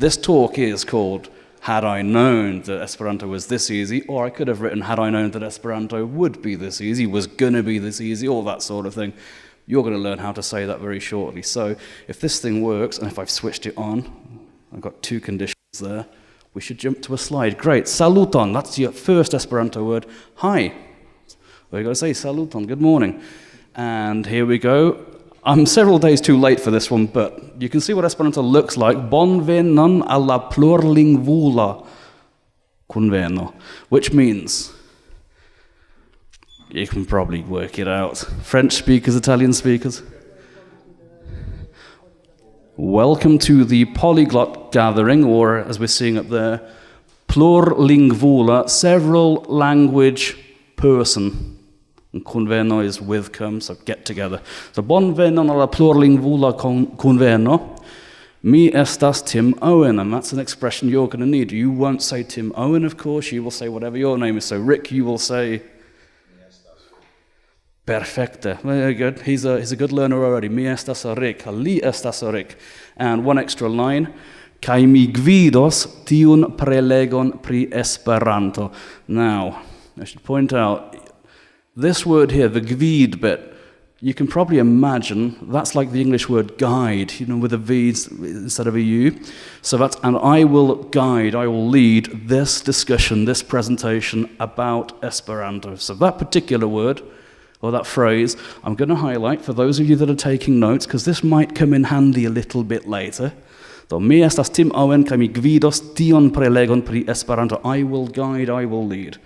This talk is called Had I Known That Esperanto Was This Easy, or I could have written Had I Known That Esperanto Would Be This Easy, was gonna be this easy, all that sort of thing. You're going to learn how to say that very shortly. So if this thing works, and if I've switched it on, I've got two conditions there, we should jump to a slide. Great, saluton, that's your first Esperanto word. Hi, what you got to say? Saluton, good morning. And here we go. I'm several days too late for this one, but you can see what Esperanto looks like. Bonvenon alla plurlingvula conveno, which means... You can probably work it out. French speakers, Italian speakers. Welcome to the Polyglot gathering, or as we're seeing up there, plurlingvula, several language person. And conveno is with come, so get together. So bonvenon alla plurlingvula conveno. Mi estas Tim Owen, and that's an expression you're going to need. You won't say Tim Owen, of course. You will say whatever your name is. So Rick, you will say... Perfecte. Very good. He's a good learner already. Mi estas Rick. Li estas Rick. And one extra line. Kaj mi gvidos tiun prelegon pri Esperanto. Now, I should point out, this word here, the gvid bit, you can probably imagine that's like the English word guide, with a V instead of a U. So that's, and I will guide, I will lead this discussion, this presentation about Esperanto. So that particular word, or that phrase, I'm going to highlight for those of you that are taking notes, because this might come in handy a little bit later. Do mi estas Tim Owen, kaj mi gvidos tion prelegon pri Esperanto. I will guide, I will lead.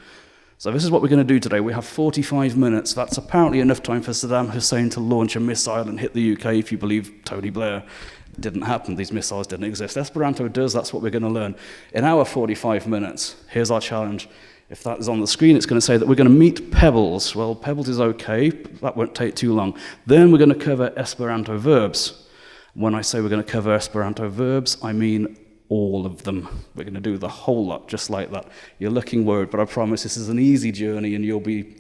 So this is what we're going to do today. We have 45 minutes. That's apparently enough time for Saddam Hussein to launch a missile and hit the UK, if you believe Tony Blair. It didn't happen. These missiles didn't exist. Esperanto does. That's what we're going to learn. In our 45 minutes, here's our challenge. If that is on the screen, it's going to say that we're going to meet Pebbles. Well, Pebbles is okay. That won't take too long. Then we're going to cover Esperanto verbs. When I say we're going to cover Esperanto verbs, I mean all of them. We're going to do the whole lot, just like that. You're looking worried, but I promise this is an easy journey, and you'll be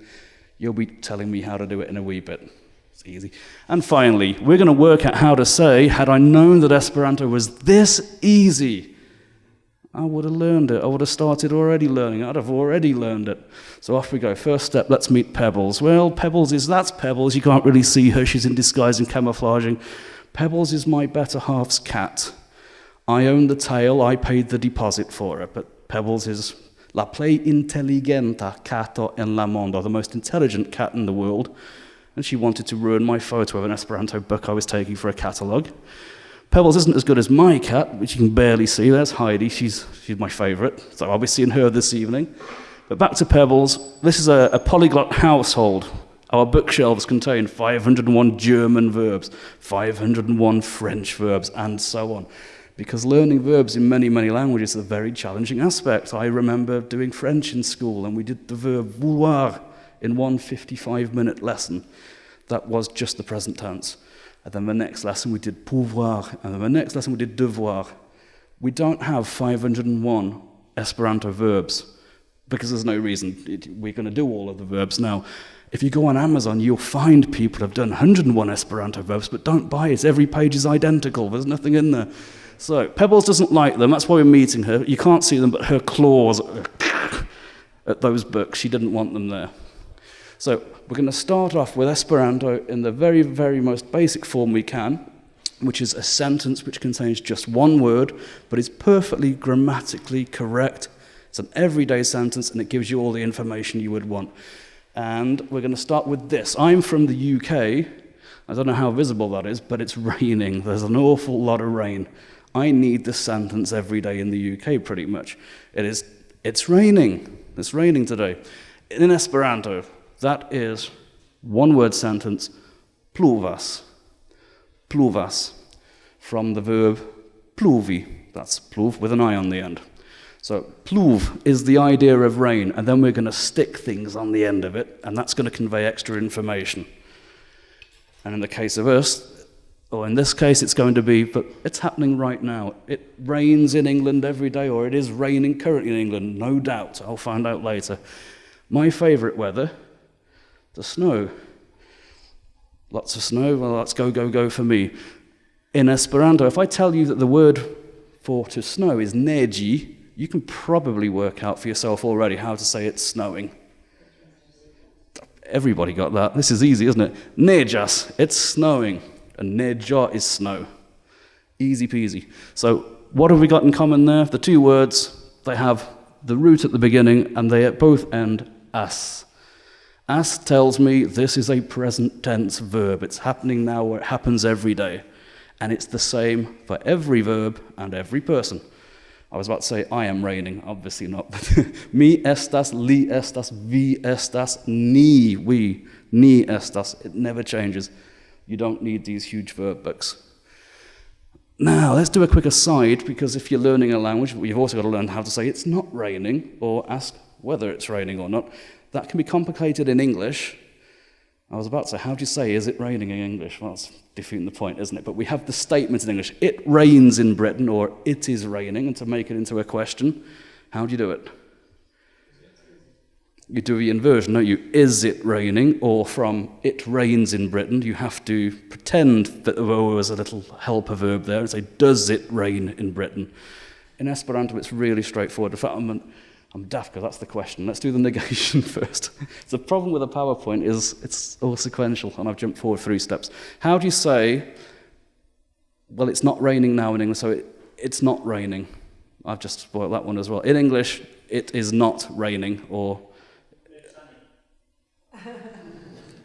telling me how to do it in a wee bit. It's easy. And finally, we're going to work out how to say, had I known that Esperanto was this easy, I would have learned it. I would have started already learning. I'd have already learned it. So off we go. First step, let's meet Pebbles. Well, that's Pebbles. You can't really see her. She's in disguise and camouflaging. Pebbles is my better half's cat. I own the tail. I paid the deposit for it. But Pebbles is la plej intelligenta cato en la mondo, the most intelligent cat in the world. And she wanted to ruin my photo of an Esperanto book I was taking for a catalogue. Pebbles isn't as good as my cat, which you can barely see. There's Heidi. She's my favourite, so I'll be seeing her this evening. But back to Pebbles. This is a polyglot household. Our bookshelves contain 501 German verbs, 501 French verbs, and so on. Because learning verbs in many, many languages is a very challenging aspect. I remember doing French in school, and we did the verb vouloir in one 55-minute lesson. That was just the present tense. And then the next lesson we did pouvoir, and then the next lesson we did devoir. We don't have 501 Esperanto verbs, because there's no reason. We're going to do all of the verbs now. If you go on Amazon, you'll find people have done 101 Esperanto verbs, but don't buy it. Every page is identical. There's nothing in there. So Pebbles doesn't like them. That's why we're meeting her. You can't see them, but her claws at those books. She didn't want them there. So we're going to start off with Esperanto in the very, very most basic form we can, which is a sentence which contains just one word, but is perfectly grammatically correct. It's an everyday sentence, and it gives you all the information you would want. And we're going to start with this. I'm from the UK. I don't know how visible that is, but it's raining. There's an awful lot of rain. I need this sentence every day in the UK, pretty much. It's raining. It's raining today. In Esperanto, that is one-word sentence, pluvas. Pluvas, from the verb pluvi. That's pluv with an I on the end. So pluv is the idea of rain, and then we're going to stick things on the end of it, and that's going to convey extra information. And in the case of us, or in this case, it's going to be, but it's happening right now. It rains in England every day, or it is raining currently in England, no doubt. I'll find out later. My favourite weather, the snow. Lots of snow, well, that's go, go, go for me. In Esperanto, if I tell you that the word for to snow is neji, you can probably work out for yourself already how to say it's snowing. Everybody got that. This is easy, isn't it? Nejas, it's snowing. And neja is snow. Easy peasy. So what have we got in common there? The two words, they have the root at the beginning and they at both end as. As tells me this is a present tense verb. It's happening now or it happens every day. And it's the same for every verb and every person. I was about to say, I am raining. Obviously not. Mi estas, li estas, vi estas, ni, we, ni estas. It never changes. You don't need these huge verb books. Now, let's do a quick aside, because if you're learning a language, you've also got to learn how to say it's not raining, or ask whether it's raining or not. That can be complicated in English. I was about to say, how do you say, is it raining in English? Well, that's defeating the point, isn't it? But we have the statement in English, it rains in Britain, or it is raining, and to make it into a question, how do you do it? You do the inversion, don't you? Is it raining? Or from it rains in Britain, you have to pretend that there was a little helper verb there and say, does it rain in Britain? In Esperanto, it's really straightforward. In fact, I'm daft because that's the question. Let's do the negation first. The problem with a PowerPoint is it's all sequential, and I've jumped forward 3 steps. How do you say, well, it's not raining now in English, so it's not raining. I've just spoiled that one as well. In English, it is not raining, or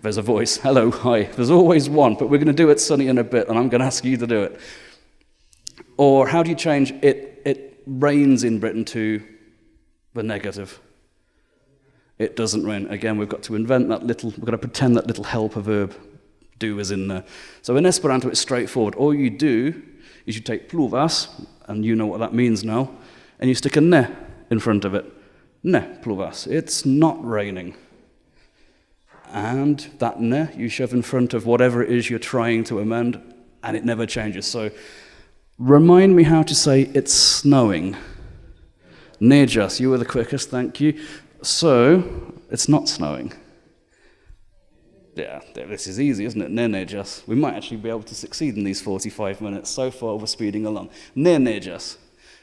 there's a voice. Hello, hi. There's always one, but we're going to do it sunny in a bit, and I'm going to ask you to do it. Or how do you change it rains in Britain to the negative? It doesn't rain. Again, we've got to invent that we've got to pretend that little helper verb do is in there. So in Esperanto, it's straightforward. All you do is you take pluvas, and you know what that means now, and you stick a ne in front of it. Ne pluvas. It's not raining. And that ne you shove in front of whatever it is you're trying to amend, and it never changes. So remind me how to say it's snowing. Nejas, you were the quickest, thank you. So, it's not snowing. Yeah, this is easy, isn't it? Nejas. We might actually be able to succeed in these 45 minutes. So far, we're speeding along. Nejas.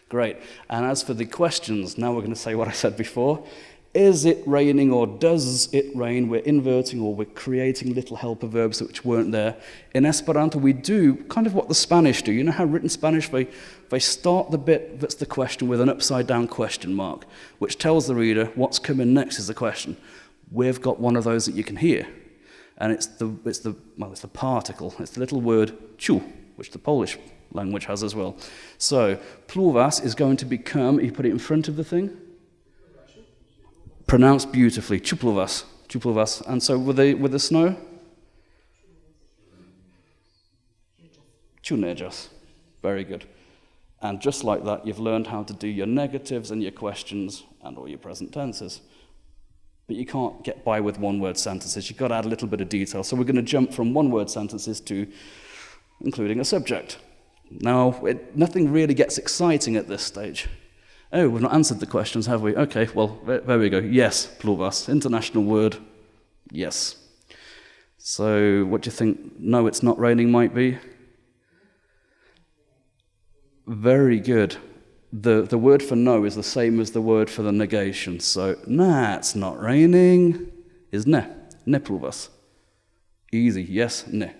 Great. And as for the questions, now we're going to say what I said before. Is it raining or does it rain? We're inverting or we're creating little helper verbs which weren't there. In Esperanto, we do kind of what the Spanish do. You know how written Spanish, they start the bit that's the question with an upside-down question mark, which tells the reader what's coming next is the question. We've got one of those that you can hear. And it's the particle. It's the little word ciu, which the Polish language has as well. So, pluvas is going to become, you put it in front of the thing, pronounced beautifully, ciupluvas, ciupluvas. And so with the snow, ciunejas. Very good. And just like that, you've learned how to do your negatives and your questions and all your present tenses. But you can't get by with one-word sentences. You've got to add a little bit of detail. So we're going to jump from one-word sentences to including a subject. Now, nothing really gets exciting at this stage. Oh, we've not answered the questions, have we? Okay, well, there we go. Yes, pluvas. International word, yes. So what do you think no, it's not raining might be? Very good. The word for no is the same as the word for the negation. So, nah, it's not raining is ne pluvas. Easy, yes, ne,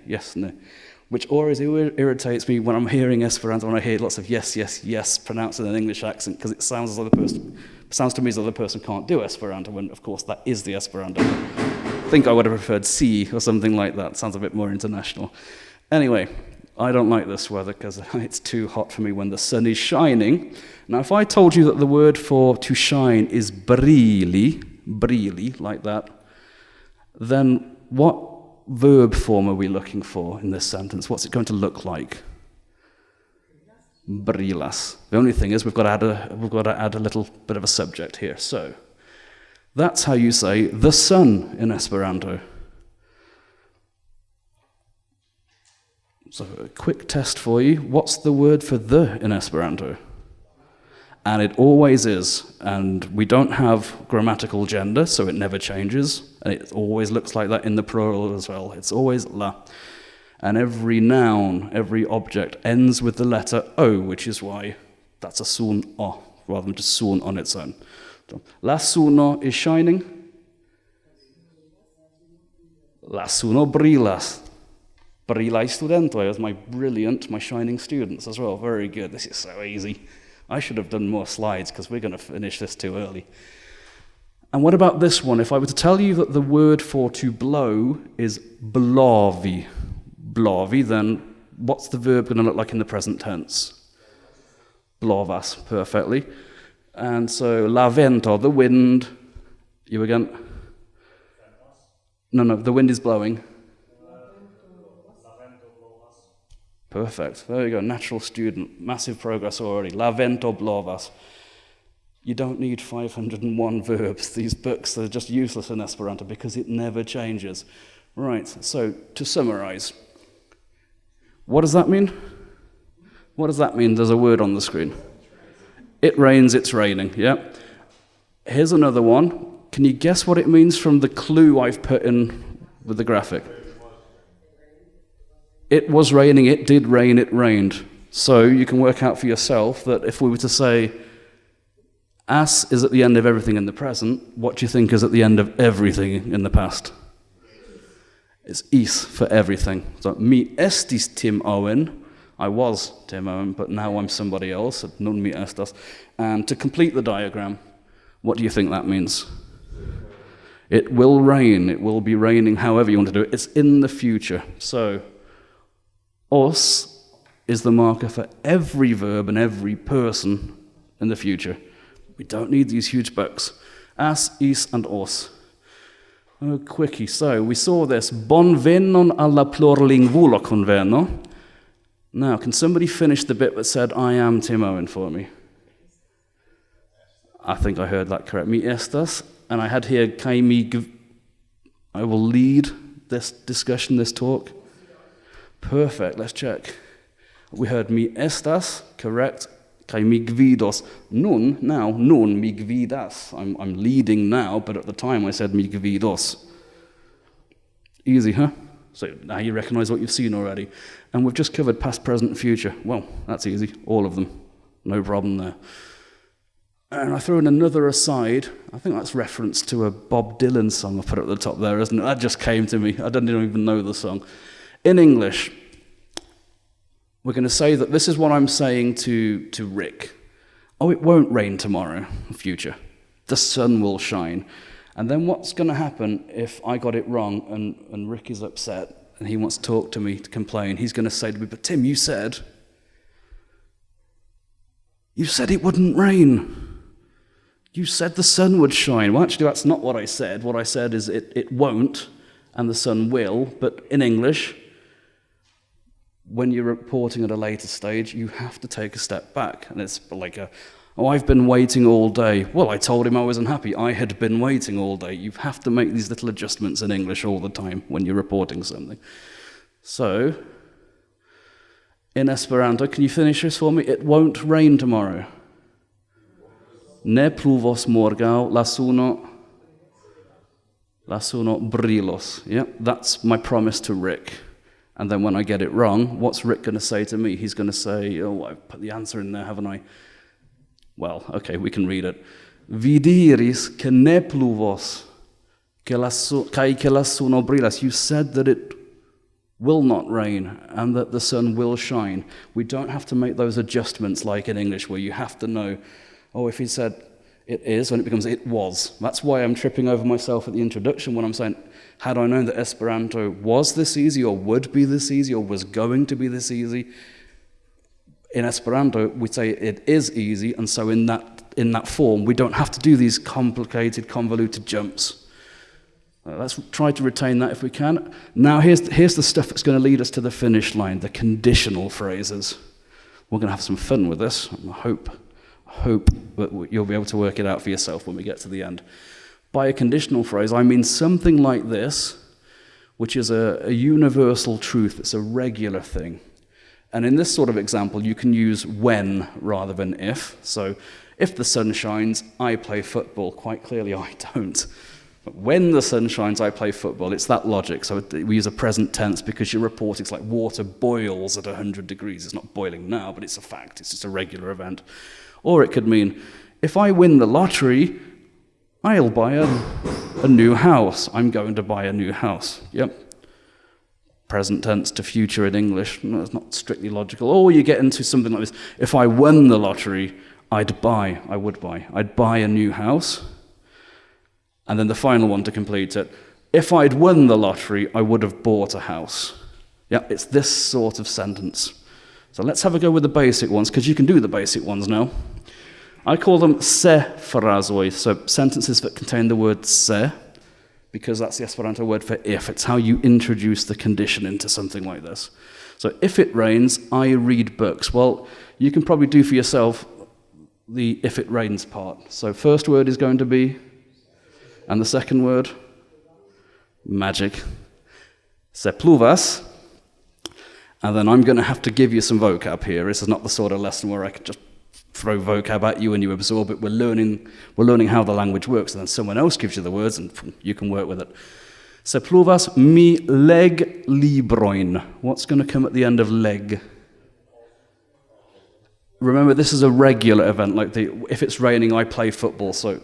which always irritates me when I'm hearing Esperanto, when I hear lots of yes, yes, yes pronounced in an English accent, because it sounds to me as though the person can't do Esperanto, when of course that is the Esperanto. I think I would have preferred si or something like that. Sounds a bit more international. Anyway, I don't like this weather because it's too hot for me when the sun is shining. Now, if I told you that the word for to shine is brilli, like that, then what verb form are we looking for in this sentence? What's it going to look like? Brillas. The only thing is we've got to add a little bit of a subject here. So that's how you say the sun in Esperanto. So a quick test for you. What's the word for the in Esperanto? And it always is. And we don't have grammatical gender, so it never changes. And it always looks like that in the plural as well. It's always la. And every noun, every object ends with the letter O, which is why That's a suno, rather than just sun on its own. So, la suno is shining. La suno brilas. Brilai studentoi, as my shining students as well. Very good. This is so easy. I should have done more slides because we're going to finish this too early. And what about this one? If I were to tell you that the word for to blow is blovi, then what's the verb going to look like in the present tense? Blovas, perfectly. And so la vento, the wind. You again? No, the wind is blowing. Perfect. There you go. Natural student. Massive progress already. La vento blovas. You don't need 501 verbs. These books, they're just useless in Esperanto because it never changes. Right, so to summarize, what does that mean? What does that mean? There's a word on the screen. It rains, it's raining, yeah? Here's another one. Can you guess what it means from the clue I've put in with the graphic? It was raining, it did rain, it rained. So you can work out for yourself that if we were to say, as is at the end of everything in the present, what do you think is at the end of everything in the past? It's is for everything. So, mi estis Tim Owen. I was Tim Owen, but now I'm somebody else. Nun mi estas. And to complete the diagram, what do you think that means? It will rain. It will be raining however you want to do it. It's in the future. So, os is the marker for every verb and every person in the future. We don't need these huge books. As, is, and os. Oh, quickie. So, we saw this. Bonvenon alla plurlingulo conveno. Now, can somebody finish the bit that said, I am Tim Owen for me? I think I heard that correct. Mi estas. And I had here, I will lead this discussion, this talk. Perfect, let's check. We heard mi estas, correct. Kai mi gvidos. Nun mi gvidas. I'm leading now, but at the time I said mi gvidos. Easy, huh? So now you recognize what you've seen already. And we've just covered past, present, and future. Well, that's easy, all of them. No problem there. And I threw in another aside. I think that's reference to a Bob Dylan song I put at the top there, isn't it? That just came to me. I didn't even know the song. In English, we're going to say that this is what I'm saying to Rick. Oh, it won't rain tomorrow, future. The sun will shine. And then what's going to happen if I got it wrong and Rick is upset and he wants to talk to me, to complain? He's going to say to me, but Tim, you said it wouldn't rain. You said the sun would shine. Well, actually, that's not what I said. What I said is it won't and the sun will. But in English, when you're reporting at a later stage, you have to take a step back. And it's like I've been waiting all day. Well, I told him I wasn't happy. I had been waiting all day. You have to make these little adjustments in English all the time when you're reporting something. So, in Esperanto, can you finish this for me? It won't rain tomorrow. Ne pluvos morgaŭ, la suno brilos. Yeah, that's my promise to Rick. And then when I get it wrong, what's Rick going to say to me? He's going to say, oh, I've put the answer in there, haven't I? Well, okay, we can read it. Vi diris ke ne pluvos, kaj ke la suno brilas. You said that it will not rain and that the sun will shine. We don't have to make those adjustments like in English where you have to know, oh, if he said it is, when it becomes it was. That's why I'm tripping over myself at the introduction when I'm saying, had I known that Esperanto was this easy or would be this easy or was going to be this easy, in Esperanto we say it is easy, and so in that form we don't have to do these complicated, convoluted jumps. Let's try to retain that if we can. Now here's the stuff that's going to lead us to the finish line, the conditional phrases. We're going to have some fun with this. I hope that you'll be able to work it out for yourself when we get to the end. By a conditional phrase, I mean something like this, which is a universal truth. It's a regular thing. And in this sort of example, you can use when rather than if. So, if the sun shines, I play football. Quite clearly, I don't. When the sun shines, I play football. It's that logic. So we use a present tense because you're reporting. It's like water boils at 100 degrees. It's not boiling now, but it's a fact. It's just a regular event. Or it could mean, if I win the lottery, I'll buy a new house. I'm going to buy a new house. Yep. Present tense to future in English. No, it's not strictly logical. Or you get into something like this. If I won the lottery, I'd buy a new house. And then the final one to complete it. If I'd won the lottery, I would have bought a house. Yeah, it's this sort of sentence. So let's have a go with the basic ones, because you can do the basic ones now. I call them se frazoj, so sentences that contain the word se, because that's the Esperanto word for if. It's how you introduce the condition into something like this. So if it rains, I read books. Well, you can probably do for yourself the if it rains part. So first word is going to be, and the second word, magic. Se pluvas. And then I'm going to have to give you some vocab here. This is not the sort of lesson where I could just throw vocab at you and you absorb it. We're learning how the language works, and then someone else gives you the words and you can work with it. Se pluvas mi leg libroin. What's going to come at the end of leg? Remember, this is a regular event. Like if it's raining, I play football. So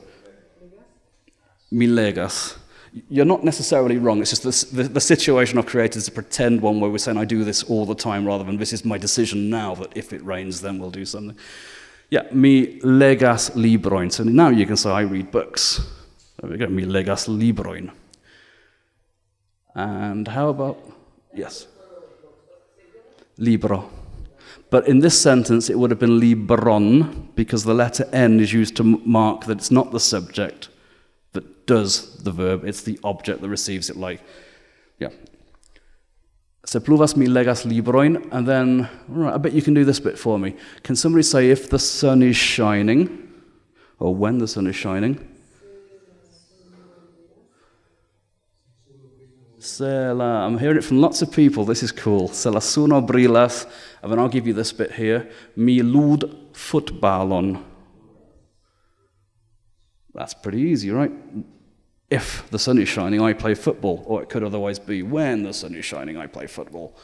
mi legas. You're not necessarily wrong. It's just the situation I've created is a pretend one where we're saying I do this all the time rather than this is my decision now that if it rains, then we'll do something. Yeah, mi legas libroin. So now you can say I read books. There we go, mi legas libroin. And how about, yes, libro. But in this sentence, it would have been libron because the letter N is used to mark that it's not the subject that does the verb, it's the object that receives it, like, yeah. Se pluvas mi legas libroin, and then, right, I bet you can do this bit for me. Can somebody say if the sun is shining, or when the sun is shining? I'm hearing it from lots of people, this is cool. Se la suno brilas, and then I'll give you this bit here. Mi lud futbalon. That's pretty easy, right? If the sun is shining, I play football. Or it could otherwise be, when the sun is shining, I play football.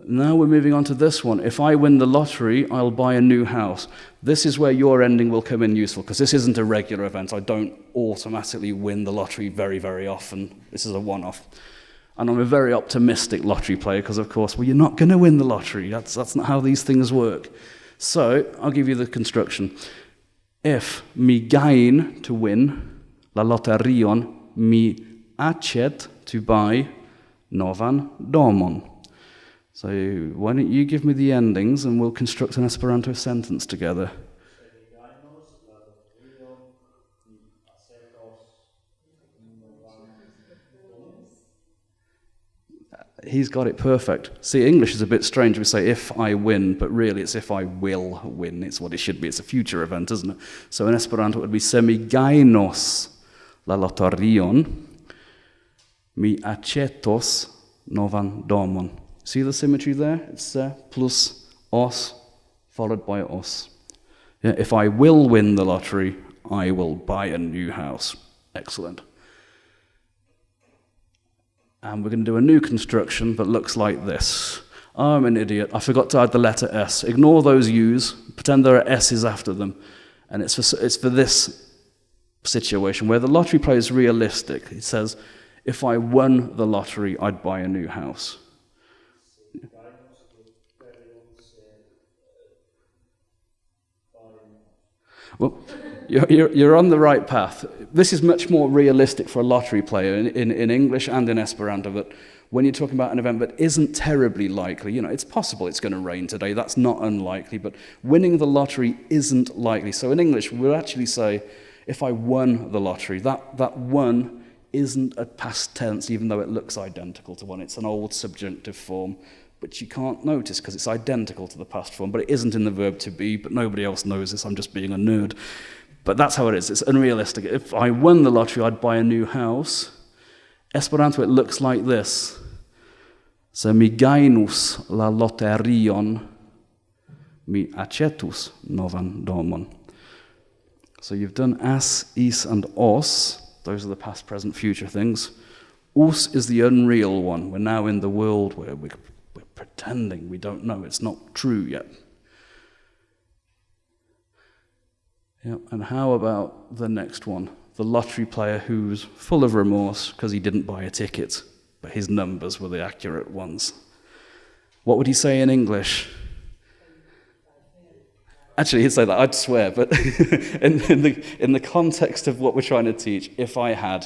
Now we're moving on to this one. If I win the lottery, I'll buy a new house. This is where your ending will come in useful, because this isn't a regular event. I don't automatically win the lottery very, very often. This is a one-off. And I'm a very optimistic lottery player, because, of course, well, you're not going to win the lottery. That's not how these things work. So I'll give you the construction. If mi gain, to win, la loterion, mi acet, to buy, novan domon. So why don't you give me the endings and we'll construct an Esperanto sentence together. He's got it perfect. See, English is a bit strange. We say if I win, but really it's if I will win. It's what it should be. It's a future event, isn't it? So in Esperanto it would be se mi gainos la loterion, mi acetos novan domon. See the symmetry there? It's plus os followed by os. Yeah, if I will win the lottery, I will buy a new house. Excellent. And we're going to do a new construction that looks like this. Oh, I'm an idiot. I forgot to add the letter S. Ignore those U's. Pretend there are S's after them. And it's for this situation where the lottery play is realistic. It says, if I won the lottery, I'd buy a new house. Well, you're on the right path. This is much more realistic for a lottery player in English and in Esperanto, but when you're talking about an event that isn't terribly likely, it's possible it's going to rain today, that's not unlikely, but winning the lottery isn't likely. So in English, we'll actually say, if I won the lottery, that won isn't a past tense, even though it looks identical to one. It's an old subjunctive form, which you can't notice because it's identical to the past form, but it isn't in the verb to be, but nobody else knows this, I'm just being a nerd. But that's how it is, it's unrealistic. If I won the lottery, I'd buy a new house. Esperanto, it looks like this. Se mi gainus la loterion, mi acetus novan domon. So you've done as, is, and os. those are the past, present, future things. Us is the unreal one. We're now in the world where we're pretending we don't know. It's not true yet. Yeah, and how about the next one? The lottery player who's full of remorse because he didn't buy a ticket, but his numbers were the accurate ones. What would he say in English? Actually, he'd say that, I'd swear, but in the context of what we're trying to teach, if I had,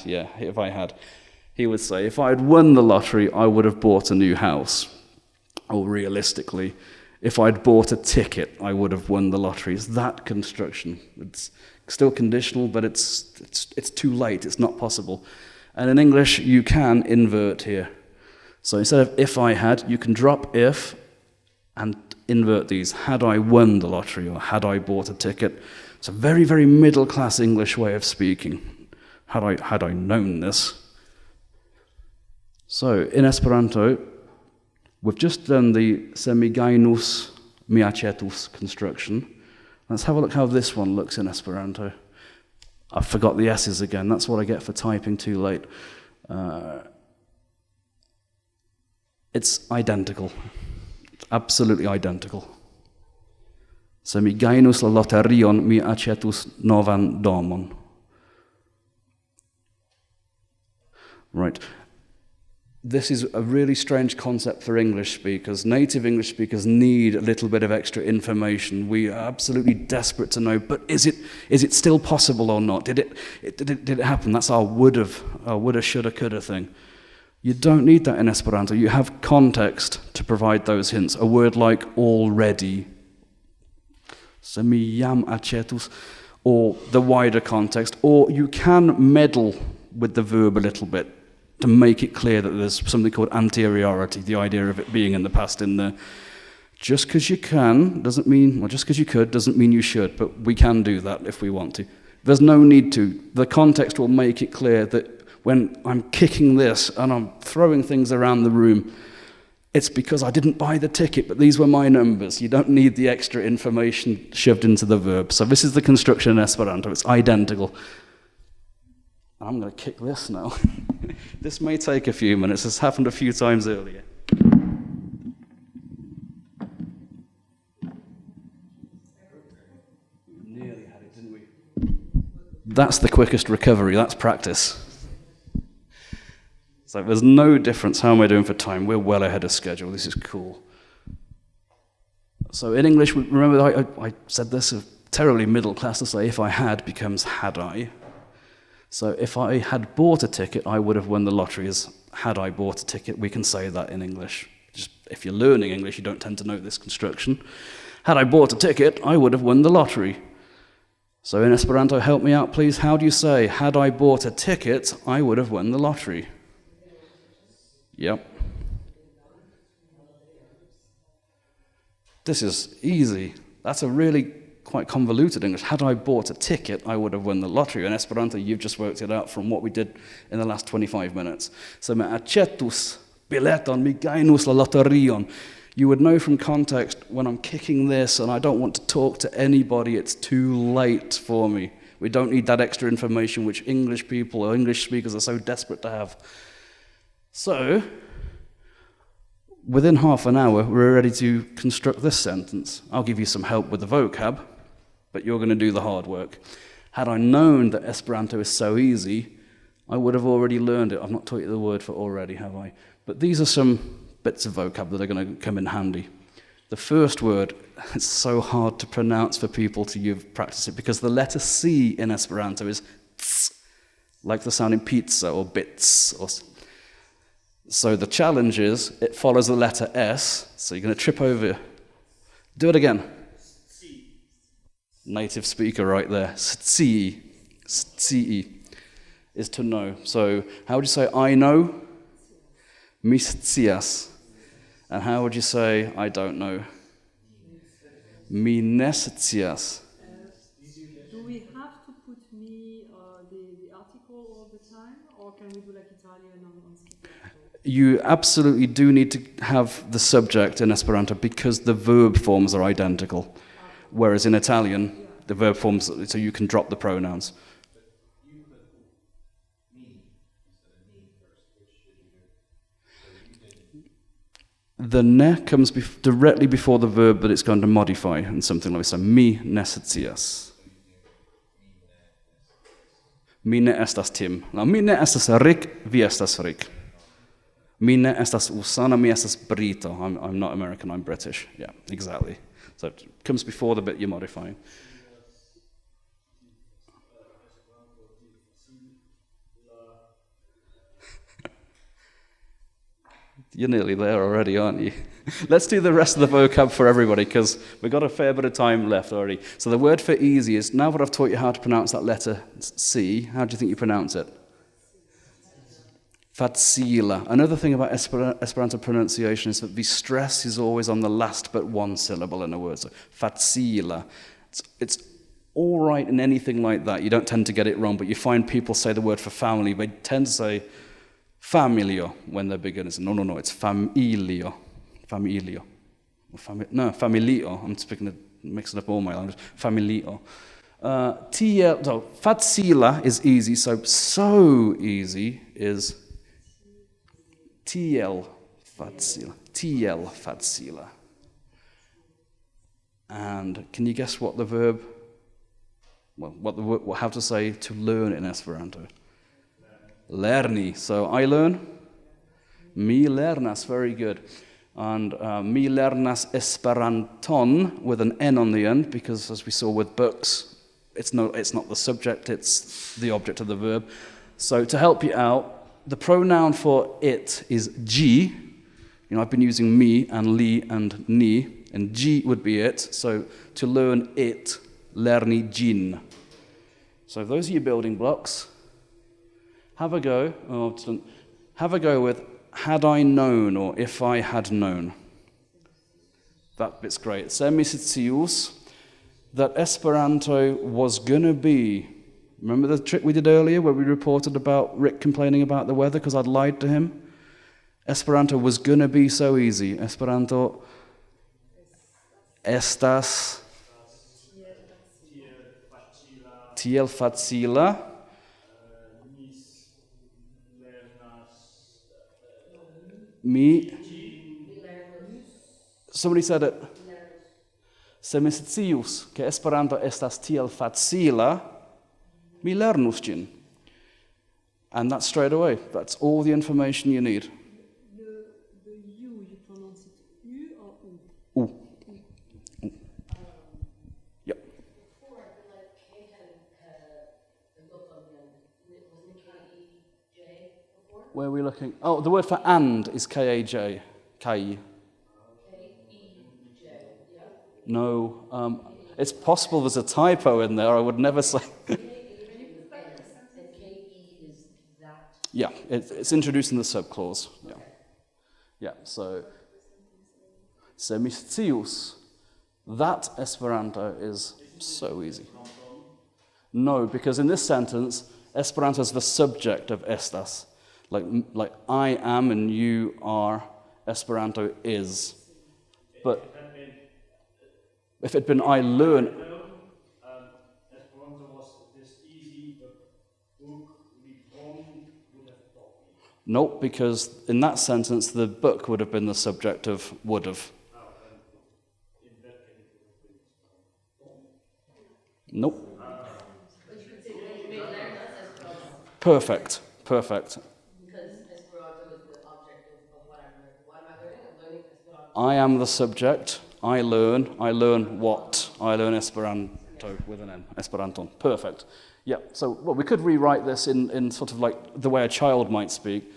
he would say, if I had won the lottery, I would have bought a new house. Or realistically, if I'd bought a ticket, I would have won the lottery. It's that construction. It's still conditional, but it's too late. It's not possible. And in English, you can invert here. So instead of if I had, you can drop if and invert these. Had I won the lottery or had I bought a ticket? It's a very, very middle-class English way of speaking. Had I known this? So in Esperanto, we've just done the semigainus miacetus construction. Let's have a look how this one looks in Esperanto. I forgot the S's again. That's what I get for typing too late. It's identical. It's absolutely identical. Semigainus la loterion miacetus novan domon. Right. This is a really strange concept for English speakers. Native English speakers need a little bit of extra information. We are absolutely desperate to know, but is it still possible or not? Did it happen? That's our woulda, shoulda, coulda thing. You don't need that in Esperanto. You have context to provide those hints. A word like already, semi jam acetus, or the wider context, or you can meddle with the verb a little bit to make it clear that there's something called anteriority, the idea of it being in the past in there. Just because you can doesn't mean, or just because you could doesn't mean you should, but we can do that if we want to. There's no need to. The context will make it clear that when I'm kicking this and I'm throwing things around the room, it's because I didn't buy the ticket, but these were my numbers. You don't need the extra information shoved into the verb. So this is the construction in Esperanto. It's identical. I'm going to kick this now. This may take a few minutes. This happened a few times earlier. Nearly had it, didn't we? That's the quickest recovery. That's practice. So there's no difference. How am I doing for time? We're well ahead of schedule. This is cool. So in English, remember I said this, terribly middle class to say if I had becomes had I. So if I had bought a ticket, I would have won the lottery. As had I bought a ticket, we can say that in English. Just if you're learning English, you don't tend to know this construction. Had I bought a ticket, I would have won the lottery. So in Esperanto, help me out, please. How do you say, had I bought a ticket, I would have won the lottery? Yep. This is easy. That's a really quite convoluted English. Had I bought a ticket, I would have won the lottery. In Esperanto, you've just worked it out from what we did in the last 25 minutes. So, me acetus bileton, mi gainus la loterion. You would know from context, when I'm kicking this and I don't want to talk to anybody, it's too late for me. We don't need that extra information which English people or English speakers are so desperate to have. So, within half an hour, we're ready to construct this sentence. I'll give you some help with the vocab, but you're going to do the hard work. Had I known that Esperanto is so easy, I would have already learned it. I've not taught you the word for already, have I? But these are some bits of vocab that are going to come in handy. The first word, it's so hard to pronounce for people to practice it because the letter C in Esperanto is ts, like the sound in pizza or bits. So the challenge is, it follows the letter S, so you're going to trip over. Do it again. Native speaker right there. Sci is to know. So how would you say I know? Miscias. And how would you say I don't know? Minescias. Do we have to put me the article all the time, or can we do like Italian on skip? You absolutely do need to have the subject in Esperanto because the verb forms are identical. Whereas in Italian, the verb forms, so you can drop the pronouns. The ne comes directly before the verb that it's going to modify in something like this. So, mi nescias. Mi ne estas Tim. Now, mi ne estas Rick, vi estas Rick. Mi ne estas Usana, mi estas Brito. I'm not American, I'm British. Yeah, exactly. So it comes before the bit you're modifying. You're nearly there already, aren't you? Let's do the rest of the vocab for everybody, because we've got a fair bit of time left already. So the word for easy is, now that I've taught you how to pronounce that letter C, how do you think you pronounce it? Facila. Another thing about Esperanto pronunciation is that the stress is always on the last but one syllable in a word. So facila. It's all right in anything like that. You don't tend to get it wrong, but you find people say the word for family, they tend to say familio when they're beginners. No, it's familio. Familio. Familio. I'm mixing up all my language. Familio. Facila is easy, so easy is tiel facila. And can you guess what the verb, how to say to learn in Esperanto? Lerni. So I learn. Mi lernas. Very good. And mi lernas Esperanton with an N on the end, because as we saw with books, it's not the subject, it's the object of the verb. So to help you out, the pronoun for it is G. I've been using me and li and ni, and G would be it. So to learn it, lerni gin. So those are your building blocks. Have a go with had I known, or if I had known. That bit's great. Se mi scius that Esperanto was gonna be. Remember the trick we did earlier where we reported about Rick complaining about the weather because I'd lied to him? Esperanto was gonna be so easy. Esperanto estas tiel facila. Somebody said it. Se mi scius que Esperanto estas tiel facila, mi lernus gin. And that's straight away. That's all the information you need. The U, you pronounce it U or U? U. Yep. Before, I feel like K had a book on the end. Wasn't K-E-J before? Where are we looking? Oh, the word for and is K-A-J. K. K-E-J, yeah. No. It's possible there's a typo in there. I would never say. Yeah, it's introduced in the subclause. Yeah. Yeah, so se mi scius, that Esperanto is so easy. No, because in this sentence, Esperanto is the subject of estas. Like I am and you are, Esperanto is. But if it had been I learn. Esperanto was this easy, but book we would have taught me. Nope, because in that sentence, the book would have been the subject of would have. In that case, it would have been. Nope. But you could say we learn us Esperanto. Perfect. Because Esperanto is the object of what I'm learning. What am I learning? I'm learning Esperanto. I am the subject. I learn what? I learn Esperanto with an N. Esperanton. Perfect. Yeah, so we could rewrite this in sort of like the way a child might speak.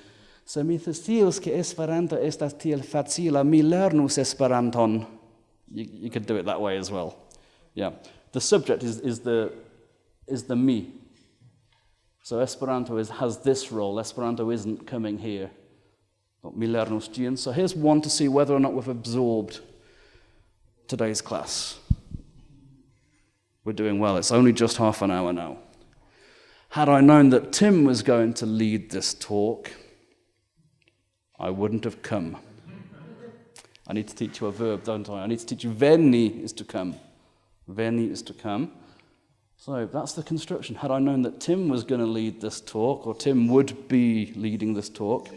Se mi scius que Esperanto estas tiel facila, mi lernus Esperanton. You could do it that way as well. Yeah. The subject is the me. So Esperanto has this role. Esperanto isn't coming here. Mi lernus gin. So here's one to see whether or not we've absorbed today's class. We're doing well. It's only just half an hour now. Had I known that Tim was going to lead this talk, I wouldn't have come. I need to teach you a verb, don't I? I need to teach you veni is to come. Veni is to come. So that's the construction. Had I known that Tim was going to lead this talk, or Tim would be leading this talk.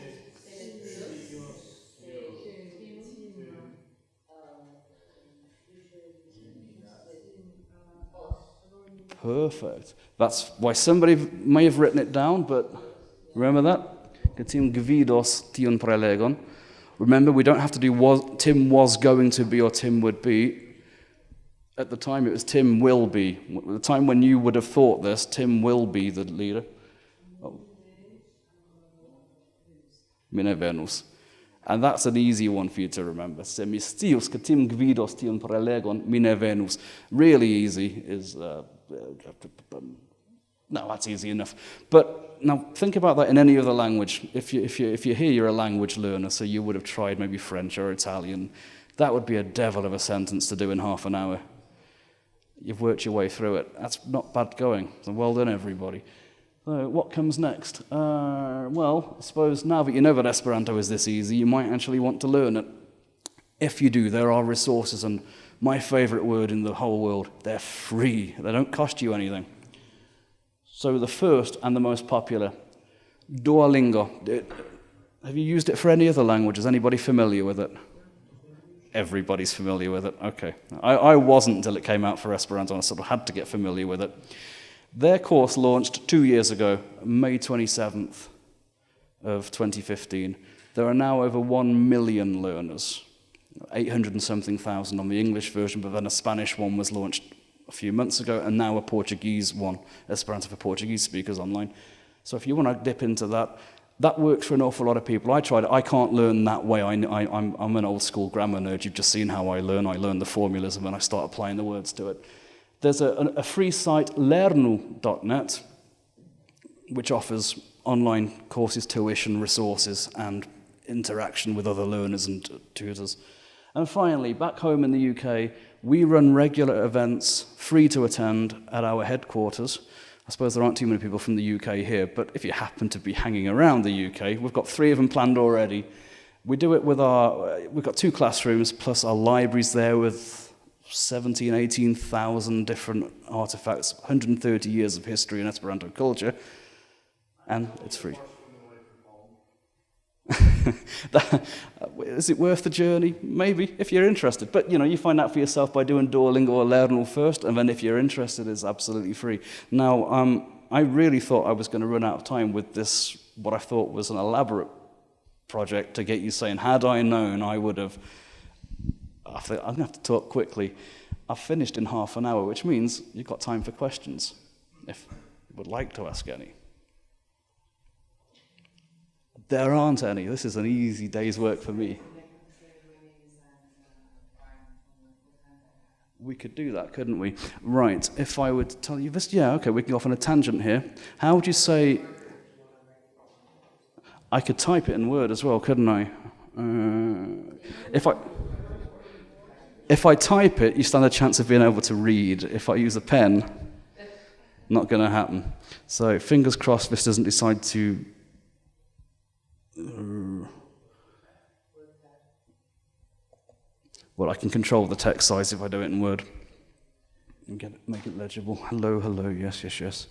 Perfect. That's why somebody may have written it down, but remember that? Tim gvidos tion prelegon. Remember, we don't have to do Tim was going to be or Tim would be. At the time, it was Tim will be. At the time when you would have thought this, Tim will be the leader. Oh. Mine Venus. And that's an easy one for you to remember. Semistius Tim gvidos tion prelegon mine Venus. Really easy is... no, that's easy enough. But now think about that in any other language. If you're here, you're a language learner, so you would have tried maybe French or Italian. That would be a devil of a sentence to do in half an hour. You've worked your way through it. That's not bad going. So well done, everybody. So what comes next? Well, I suppose now that you know that Esperanto is this easy, you might actually want to learn it. If you do, there are resources, and my favorite word in the whole world, they're free. They don't cost you anything. So the first and the most popular, Duolingo. Have you used it for any other language? Is anybody familiar with it? Everybody's familiar with it. Okay. I wasn't until it came out for Esperanto, and I sort of had to get familiar with it. Their course launched 2 years ago, May 27th of 2015. There are now over 1 million learners, 800 and something thousand on the English version, but then a Spanish one was launched a few months ago, and now a Portuguese one, Esperanto for Portuguese speakers online. So if you want to dip into that, that works for an awful lot of people. I tried it. I can't learn that way. I'm an old school grammar nerd. You've just seen how I learn. I learn the formulas, and then I start applying the words to it. There's a free site, lernu.net, which offers online courses, tuition, resources, and interaction with other learners and tutors. And finally, back home in the UK, we run regular events, free to attend, at our headquarters. I suppose there aren't too many people from the UK here, but if you happen to be hanging around the UK, we've got 3 of them planned already. We do it with we've got 2 classrooms, plus our libraries there with 17,000, 18,000 different artifacts, 130 years of history in Esperanto culture, and it's free. Is it worth the journey? Maybe, if you're interested. But, you find out for yourself by doing Duolingo or Lernu first, and then if you're interested, it's absolutely free. Now, I really thought I was going to run out of time with this, what I thought was an elaborate project to get you saying, had I known, I would have... I'm going to have to talk quickly. I've finished in half an hour, which means you've got time for questions, if you would like to ask any. There aren't any. This is an easy day's work for me. We could do that, couldn't we? Right, if I would tell you this, yeah, okay, we can go off on a tangent here. How would you say... I could type it in Word as well, couldn't I? If I type it, you stand a chance of being able to read. If I use a pen, not going to happen. So fingers crossed this doesn't decide to... Well, I can control the text size if I do it in Word. And make it legible. Hello, hello, yes, yes, yes.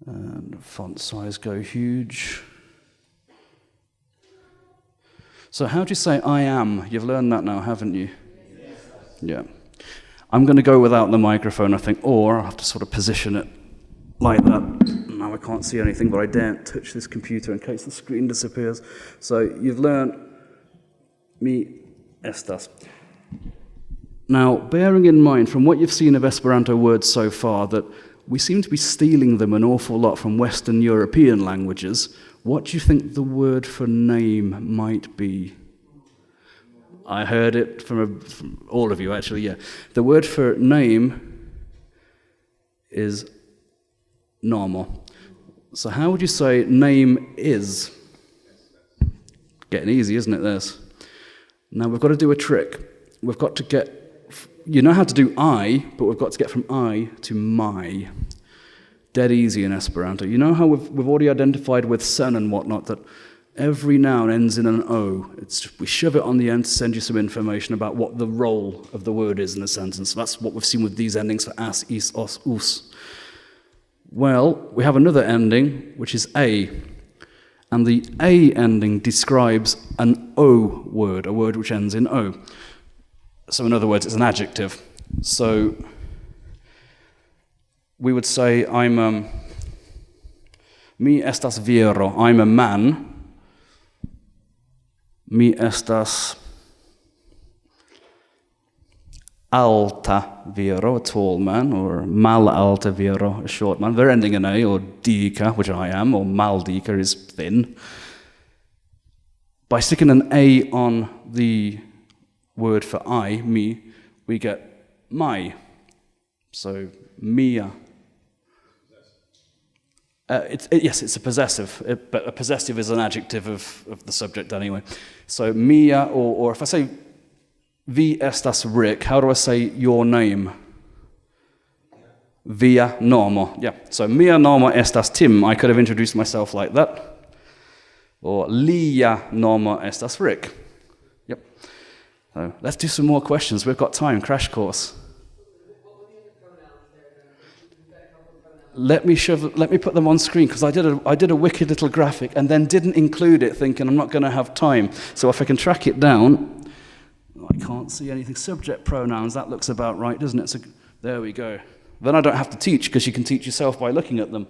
And font size go huge. So how do you say I am? You've learned that now, haven't you? Yes. Yeah. I'm going to go without the microphone, I think, or I'll have to sort of position it like that. Now I can't see anything, but I daren't touch this computer in case the screen disappears. So you've learned mi estas. Now, bearing in mind from what you've seen of Esperanto words so far that we seem to be stealing them an awful lot from Western European languages, what do you think the word for name might be? I heard it from all of you, actually, yeah. The word for name is normal. So how would you say name is? Getting easy, isn't it, this? Now we've got to do a trick. We've got to get, you know how to do I, but we've got to get from I to my. Dead easy in Esperanto. You know how we've already identified with son and whatnot that every noun ends in an O. We shove it on the end to send you some information about what the role of the word is in a sentence. That's what we've seen with these endings for as, is, os, us. Well, we have another ending, which is a. And the a ending describes an O word, a word which ends in O. So in other words, it's an adjective. So we would say, mi estas viro, I'm a man. Mi estas alta viro, a tall man, or mal alta viro, a short man. They're ending in A, or dika, which I am, or mal dika is thin. By sticking an A on the word for I, me, we get my. So, mia. Yes, it's a possessive, but a possessive is an adjective of the subject anyway. So, mia, or if I say, vi estas Rick, how do I say your name? Via nomo. Yeah, so mia nomo estas Tim. I could have introduced myself like that. Or lia nomo estas Rick. Yep. So let's do some more questions. We've got time. Crash course. Let me put them on screen, because I did a wicked little graphic and then didn't include it, thinking I'm not going to have time. So if I can track it down, I can't see anything. Subject pronouns, that looks about right, doesn't it? So there we go. Then I don't have to teach, because you can teach yourself by looking at them.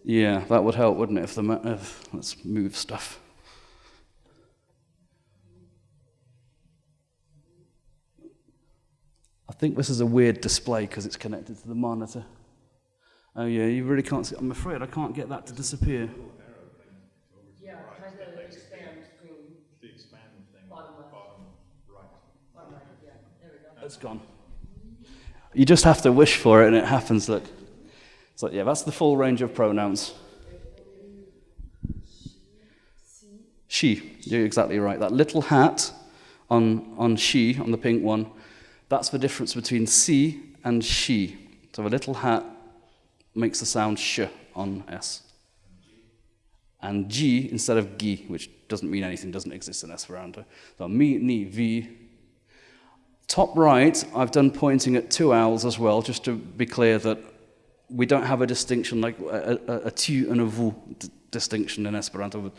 Yeah, that would help, wouldn't it? Let's move stuff. I think this is a weird display because it's connected to the monitor. Oh yeah, you really can't see. I'm afraid I can't get that to disappear. Yeah, try to expand screen. The expand thing. Bottom left. Bottom right. Bottom right, yeah. There we go. It's gone. You just have to wish for it and it happens, look. So yeah, that's the full range of pronouns. She, you're exactly right. That little hat on she, on the pink one, that's the difference between si and she. So a little hat makes the sound sh on S. And G instead of gi, which doesn't mean anything, doesn't exist in Esperanto. So mi, ni, vi. Top right, I've done pointing at two owls as well, just to be clear that we don't have a distinction like a tu and a vu distinction in Esperanto.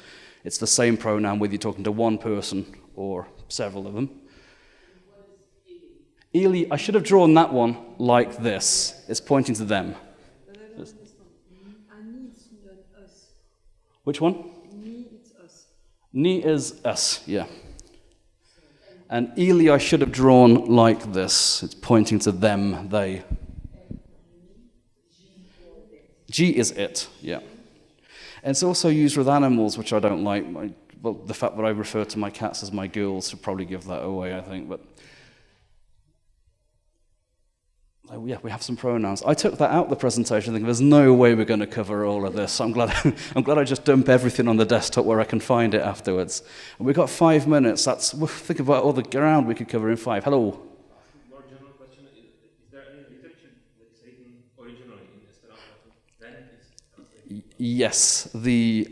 It's the same pronoun whether you're talking to one person or several of them. Ili, I should have drawn that one like this. It's pointing to them. Which one? Ni, it's us. Ni is us, yeah. And Ili I should have drawn like this. It's pointing to them, they. G is it, yeah. And it's also used with animals, which I don't like. Well, the fact that I refer to my cats as my girls should probably give that away, I think. But yeah, we have some pronouns. I took that out of the presentation, thinking there's no way we're going to cover all of this. I'm glad I just dump everything on the desktop where I can find it afterwards. And we've got 5 minutes. Think about all the ground we could cover in 5. Hello. More general question: is there any literature that's written originally in Esperanto? Then it's translated. Yes, the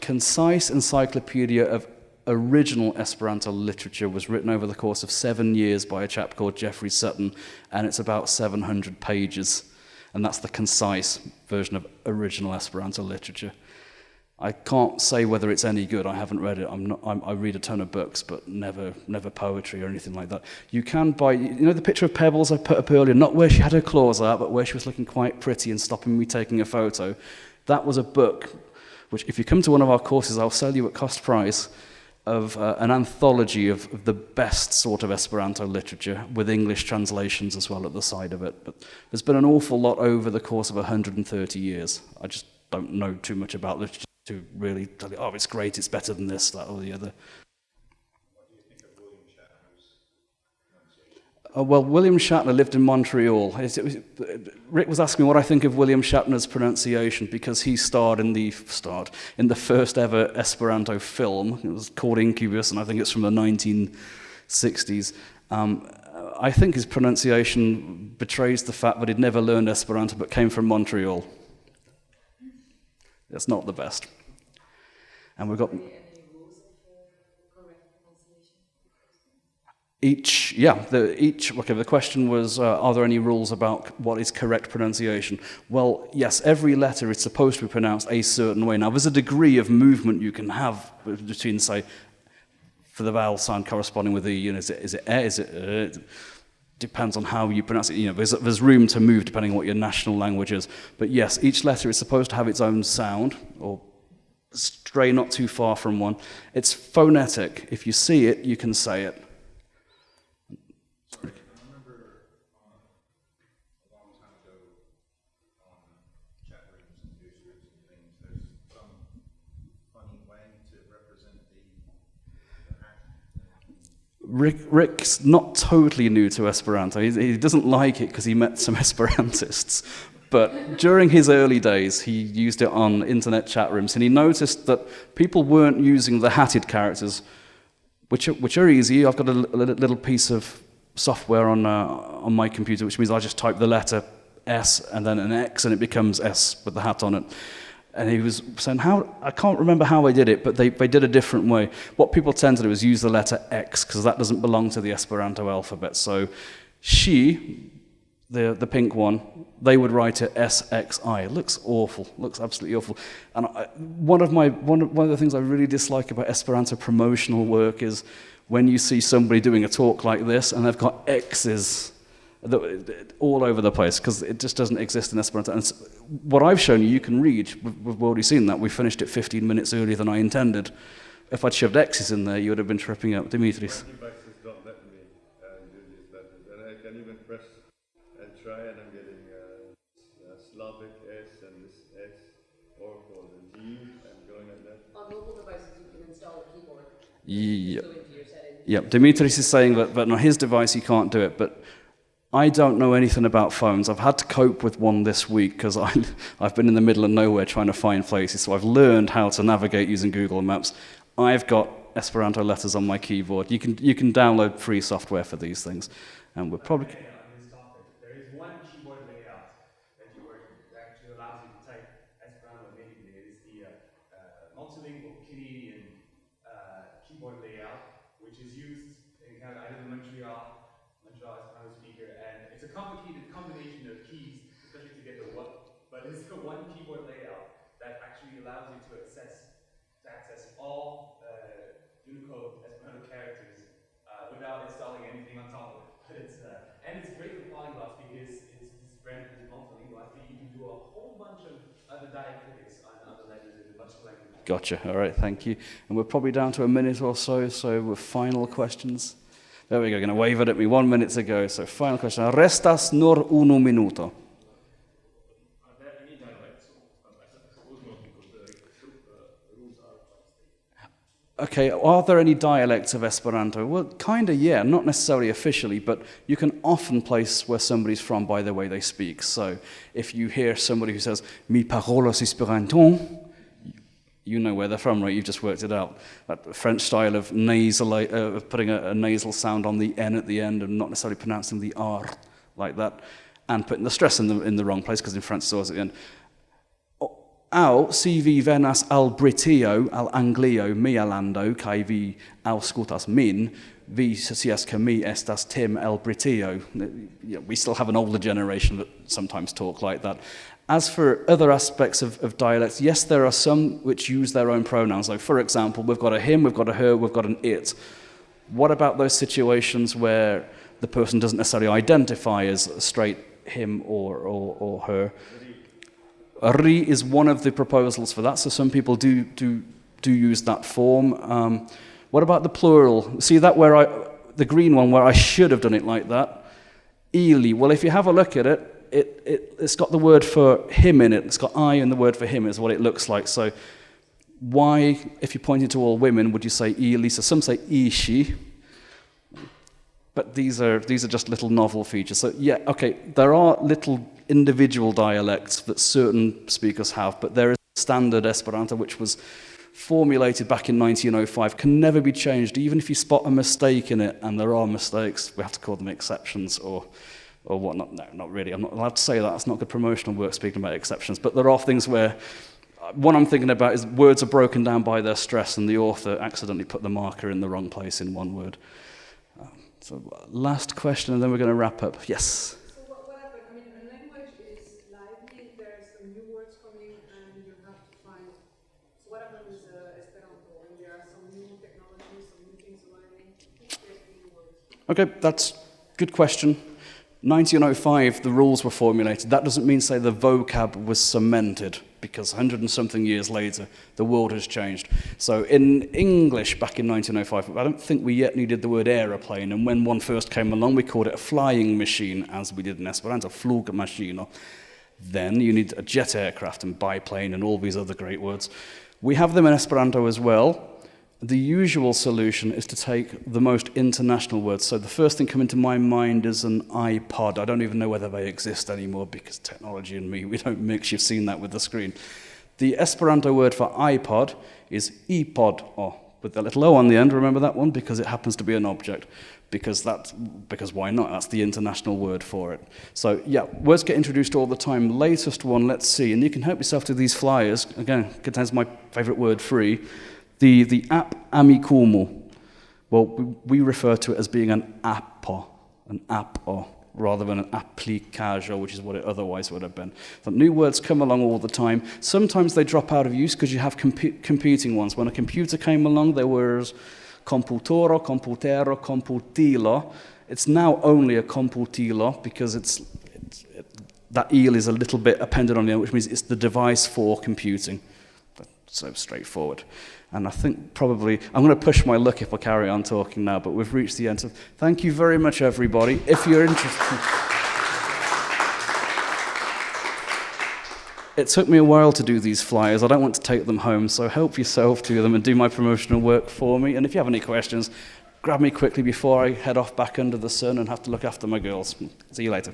Concise Encyclopedia of Original Esperanto Literature was written over the course of 7 years by a chap called Geoffrey Sutton, and it's about 700 pages, and that's the concise version of original Esperanto literature. I can't say whether it's any good. I haven't read it. I read a ton of books, but never poetry or anything like that. You can buy, the picture of Pebbles I put up earlier, not where she had her claws out, but where she was looking quite pretty and stopping me taking a photo. That was a book, which if you come to one of our courses, I'll sell you at cost price, of an anthology of the best sort of Esperanto literature, with English translations as well at the side of it. But there's been an awful lot over the course of 130 years. I just don't know too much about literature to really tell you, oh, it's great, it's better than this, that, or the other. What do you think of William Shatner's pronunciation? Well, William Shatner lived in Montreal. Rick was asking what I think of William Shatner's pronunciation because he starred in the first ever Esperanto film. It was called Incubus, and I think it's from the 1960s. I think his pronunciation betrays the fact that he'd never learned Esperanto but came from Montreal. It's not the best. And we've got... The question was, are there any rules about what is correct pronunciation? Well, yes, every letter is supposed to be pronounced a certain way. Now, there's a degree of movement you can have between, say, for the vowel sound corresponding with the, is it is it depends on how you pronounce it. There's room to move depending on what your national language is. But yes, each letter is supposed to have its own sound, or stray not too far from one. It's phonetic. If you see it, you can say it. Rick's not totally new to Esperanto. He doesn't like it because he met some Esperantists. But during his early days, he used it on internet chat rooms, and he noticed that people weren't using the hatted characters, which are easy. I've got a little piece of software on my computer, which means I just type the letter S and then an X, and it becomes S with the hat on it. And he was saying, I can't remember how they did it, but they did a different way. What people tend to do is use the letter X, because that doesn't belong to the Esperanto alphabet. So she, the pink one, they would write it SXI. It looks awful, looks absolutely awful. And one of the things I really dislike about Esperanto promotional work is when you see somebody doing a talk like this, and they've got X's all over the place, because it just doesn't exist in Esperanto. And what I've shown you can read. We've already seen that. We finished it 15 minutes earlier than I intended. If I'd shoved X's in there, you would have been tripping up. Dimitris. My devices don't let me do these letters. And I can even press and try, and I'm getting Slavic S and this S, or for the G, and going like that. On mobile devices, you can install a keyboard. Yep. Go into your settings. Yep. Dimitris is saying that on his device he can't do it, but I don't know anything about phones. I've had to cope with one this week because I've been in the middle of nowhere trying to find places, so I've learned how to navigate using Google Maps. I've got Esperanto letters on my keyboard. You can download free software for these things, and we're probably... On this topic, there is one keyboard layout that actually allows you to type Esperanto natively. It is the multilingual Canadian keyboard layout, which is used in kind of either the Montreal Esperanto speaker, and it's a complicated combination of keys, especially to get the what, but it's the one keyboard layout that actually allows you to access all Unicode Esperanto characters without installing anything on top of it. But it's great for polyglots because this brand is multilingual. I think you can do a whole bunch of other diacritics on other letters in a bunch of languages. Gotcha. All right, thank you. And we're probably down to a minute or so with final questions. There we go, going to wave it at me 1 minute to go. So final question. Restas nur unu minuto. Are there any dialects? I suppose not, because the rules are quite stable. Okay, are there any dialects of Esperanto? Well, kind of, yeah, not necessarily officially, but you can often place where somebody's from by the way they speak. So if you hear somebody who says, mi parolas Esperanton, you know where they're from, right? You've just worked it out. That French style of of putting a nasal sound on the N at the end and not necessarily pronouncing the R like that, and putting the stress in the wrong place, because in French it's always at the end. Au, si vi venas al Britio, al Anglio, mi alando, kai vi auscultas min, vi scias que mi estas Tim el Britio. We still have an older generation that sometimes talk like that. As for other aspects of dialects, yes, there are some which use their own pronouns. Like, for example, we've got a him, we've got a her, we've got an it. What about those situations where the person doesn't necessarily identify as a straight him or her? Ri is one of the proposals for that, so some people do use that form. What about the plural? See that the green one where I should have done it like that? Ili. Well, if you have a look at it, it's got the word for him in it. It's got I in the word for him is what it looks like. So why, if you pointed to all women, would you say ili? So some say ishi. But these are just little novel features. So yeah, okay, there are little individual dialects that certain speakers have, but there is standard Esperanto which was formulated back in 1905, can never be changed. Even if you spot a mistake in it, and there are mistakes, we have to call them exceptions or whatnot. No, not really. I'm not allowed to say that. It's not good promotional work speaking about exceptions. But there are things where, what I'm thinking about is words are broken down by their stress and the author accidentally put the marker in the wrong place in one word. So last question, and then we're going to wrap up. Yes? So what happened? I mean, a language is lively, there are some new words coming, and you have to find. So what happened with Esperanto? When there are some new technologies, some new things arriving, there's new words. Okay, that's a good question. 1905, the rules were formulated. That doesn't mean, say, the vocab was cemented, because 100 and something years later, the world has changed. So in English, back in 1905, I don't think we yet needed the word aeroplane, and when one first came along, we called it a flying machine, as we did in Esperanto, Flugmaschine. Then you need a jet aircraft and biplane and all these other great words. We have them in Esperanto as well. The usual solution is to take the most international words. So the first thing coming to my mind is an iPod. I don't even know whether they exist anymore because technology and me, we don't mix. You've seen that with the screen. The Esperanto word for iPod is iPod, with the little O on the end. Remember that one? Because it happens to be an object. Because why not? That's the international word for it. So yeah, words get introduced all the time. Latest one, let's see. And you can help yourself to these flyers. Again, contains my favorite word, free. The app amicumu, well, we refer to it as being an app, rather than an applicajo, which is what it otherwise would have been. But new words come along all the time. Sometimes they drop out of use because you have competing ones. When a computer came along, there was computoro, computero, computilo. It's now only a computilo because that eel is a little bit appended on the end, which means it's the device for computing. So straightforward. And I think probably, I'm going to push my luck if I carry on talking now, but we've reached the end. So thank you very much, everybody. If you're interested... It took me a while to do these flyers. I don't want to take them home, so help yourself to them and do my promotional work for me. And if you have any questions, grab me quickly before I head off back under the sun and have to look after my girls. See you later.